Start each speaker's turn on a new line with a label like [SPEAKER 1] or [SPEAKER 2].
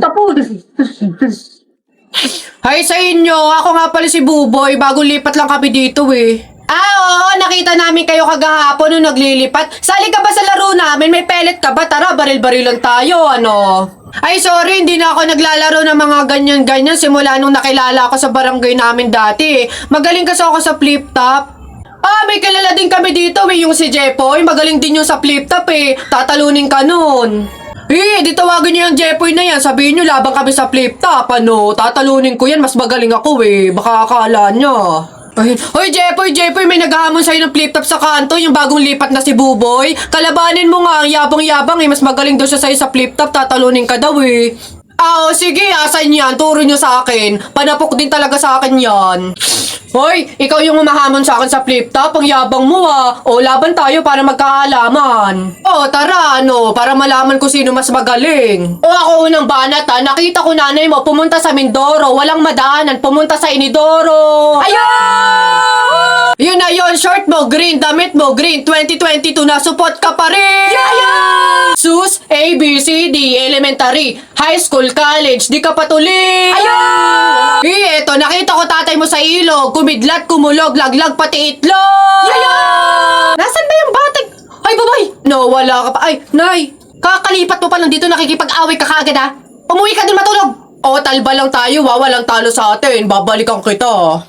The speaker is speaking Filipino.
[SPEAKER 1] Tapos.
[SPEAKER 2] Hi sa inyo, ako nga pala si Buboy, bagong lipat lang kami dito eh. Oo, nakita namin kayo kagahapon nung naglilipat. Sali ka ba sa laro namin? May pellet ka ba? Tara, baril-barilan tayo, ano? Ay, sorry, hindi na ako naglalaro ng mga ganyan-ganyan simula nung nakilala ako sa barangay namin dati. Magaling kasi ako sa flip-top. May kilala din kami dito eh, yung si Jepoy. Magaling din yung sa flip-top eh. Tatalunin ka nun. Di tawagin niyo yung Jepoy na yan. Sabihin niyo, labang kami sa flip-top, ano? Tatalunin ko yan, mas magaling ako eh. Baka akala niya. Hoy, Jepoy, may naghahamon sa'yo ng flip-top sa kanto, yung bagong lipat na si Buboy. Kalabanin mo nga, ang yabang-yabang eh. Mas magaling daw siya sa'yo sa flip-top, tatalunin ka daw eh. Sige, asan yan? Turo nyo sa akin. Panapok din talaga sa akin yan. Hoy, ikaw yung umahamon sa akin sa flip-top. Ang yabang mo ah. Laban tayo para magkaalaman. Tara, para malaman ko sino mas magaling. Ako unang banat ha. Nakita ko nanay mo pumunta sa Mindoro. Walang madaanan. Pumunta sa Inidoro. Ayun! Yun na yun. Short mo, green. Damit mo, green. 2022 na. Support ka pa rin. Sus, A, B, C, D, elementary, high school, college, di ka patuloy. Ayun! Eto, nakita ko tatay mo sa ilog, kumidlat, kumulog, laglag, pati itlog. Nasaan ba yung batag? Ay, babay! No, wala ka pa. Ay, nay, kakalipat mo pa lang dito, nakikipag-away ka kaagad ha. Umuwi ka din matulog. Talba lang tayo, walang talo sa atin, babalikan kita.